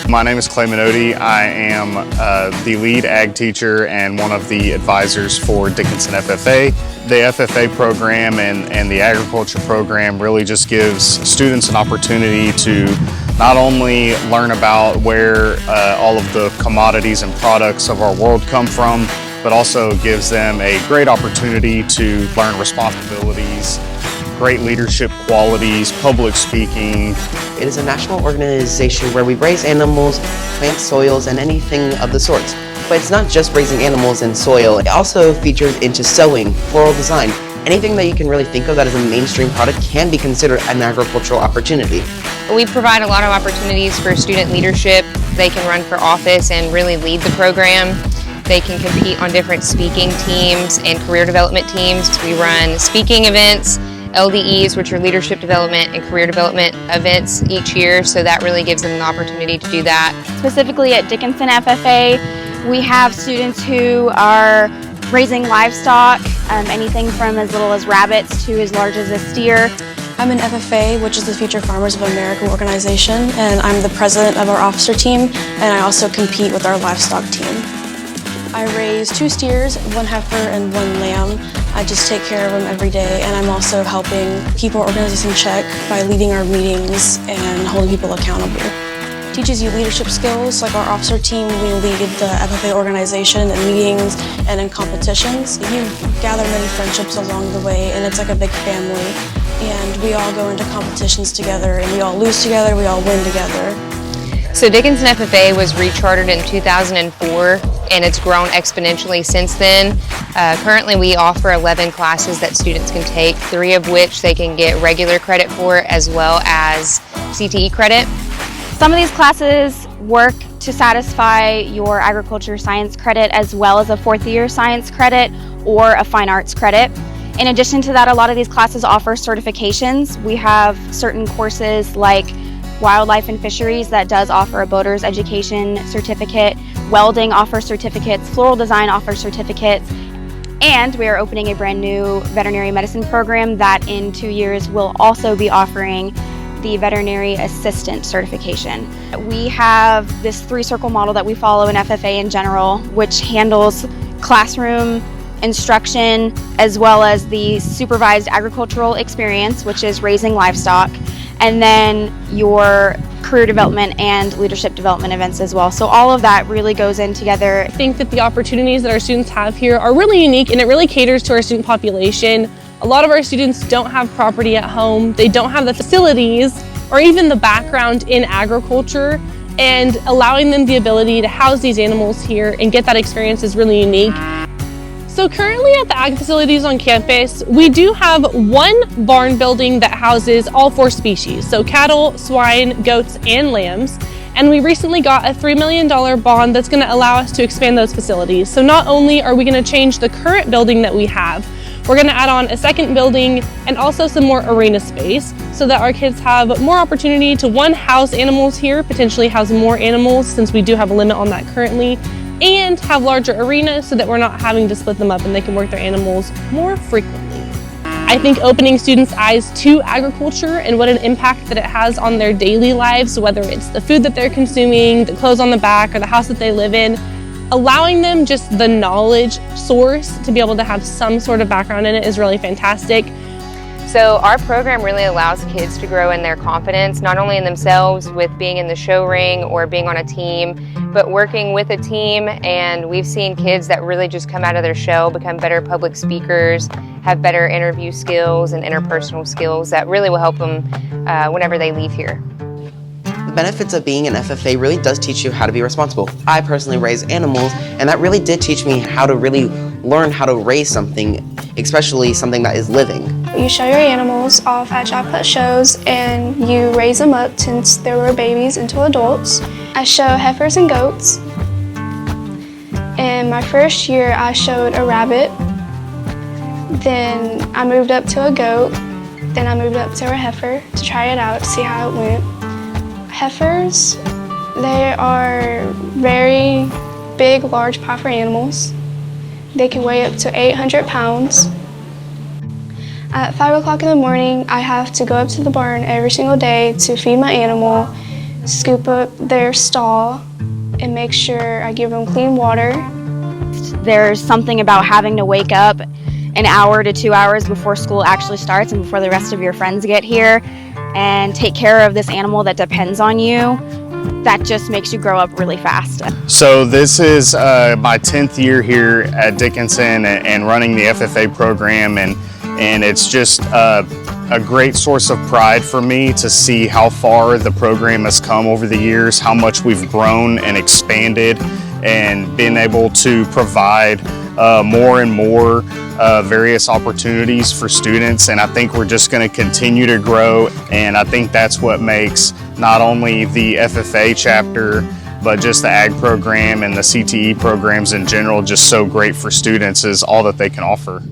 My name is Clay Minotti. I am the lead ag teacher and one of the advisors for Dickinson FFA. The FFA program and the agriculture program really just gives students an opportunity to not only learn about where all of the commodities and products of our world come from, but also gives them a great opportunity to learn responsibilities, great leadership qualities, public speaking. It is a national organization where we raise animals, plant soils, and anything of the sorts. But it's not just raising animals and soil, it also features into sewing, floral design. Anything that you can really think of that is a mainstream product can be considered an agricultural opportunity. We provide a lot of opportunities for student leadership. They can run for office and really lead the program. They can compete on different speaking teams and career development teams. We run speaking events, LDEs, which are leadership development and career development events each year, so that really gives them the opportunity to do that. Specifically at Dickinson FFA, we have students who are raising livestock, anything from as little as rabbits to as large as a steer. I'm in FFA, which is the Future Farmers of America organization, and I'm the president of our officer team, and I also compete with our livestock team. I raise 2 steers, 1 heifer, and 1 lamb. I just take care of them every day, and I'm also helping keep our organization in check by leading our meetings and holding people accountable. It teaches you leadership skills. Like our officer team, we lead the FFA organization in meetings and in competitions. You gather many friendships along the way, and it's like a big family. And we all go into competitions together, and we all lose together, we all win together. So Dickinson FFA was rechartered in 2004, and it's grown exponentially since then. Currently we offer 11 classes that students can take, 3 of which they can get regular credit for as well as CTE credit. Some of these classes work to satisfy your agriculture science credit as well as a 4th year science credit or a fine arts credit. In addition to that, a lot of these classes offer certifications. We have certain courses like wildlife and fisheries that does offer a boater's education certificate. Welding offers certificates, floral design offers certificates, and we are opening a brand new veterinary medicine program that in 2 years will also be offering the veterinary assistant certification. We have this 3-circle model that we follow in FFA in general, which handles classroom instruction as well as the supervised agricultural experience, which is raising livestock, and then your career development and leadership development events as well. So all of that really goes in together. I think that the opportunities that our students have here are really unique, and it really caters to our student population. A lot of our students don't have property at home, they don't have the facilities or even the background in agriculture, and allowing them the ability to house these animals here and get that experience is really unique. So currently at the ag facilities on campus, we do have 1 barn building that houses all 4 species, so cattle, swine, goats, and lambs. And we recently got a $3 million bond that's going to allow us to expand those facilities. So not only are we going to change the current building that we have, we're going to add on a 2nd building and also some more arena space so that our kids have more opportunity to, 1, house animals here, potentially house more animals since we do have a limit on that currently, and have larger arenas so that we're not having to split them up and they can work their animals more frequently. I think opening students' eyes to agriculture and what an impact that it has on their daily lives, whether it's the food that they're consuming, the clothes on the back, or the house that they live in, allowing them just the knowledge source to be able to have some sort of background in it is really fantastic. So our program really allows kids to grow in their confidence, not only in themselves with being in the show ring or being on a team, but working with a team. And we've seen kids that really just come out of their shell, become better public speakers, have better interview skills and interpersonal skills that really will help them whenever they leave here. The benefits of being an FFA really does teach you how to be responsible. I personally raise animals, and that really did teach me how to really learn how to raise something, especially something that is living. You show your animals off at job put shows, and you raise them up since they were babies into adults. I show heifers and goats. In my first year, I showed a rabbit. Then I moved up to a goat. Then I moved up to a heifer to try it out, to see how it went. Heifers, they are very big, large, powerful animals. They can weigh up to 800 pounds. At 5 o'clock in the morning, I have to go up to the barn every single day to feed my animal, scoop up their stall and make sure I give them clean water. There's something about having to wake up an hour to 2 hours before school actually starts and before the rest of your friends get here and take care of this animal that depends on you. That just makes you grow up really fast. So this is my 10th year here at Dickinson and running the FFA program, and it's just a great source of pride for me to see how far the program has come over the years, how much we've grown and expanded and been able to provide more and more various opportunities for students, and I think we're just going to continue to grow, and I think that's what makes not only the FFA chapter but just the ag program and the CTE programs in general just so great for students, is all that they can offer.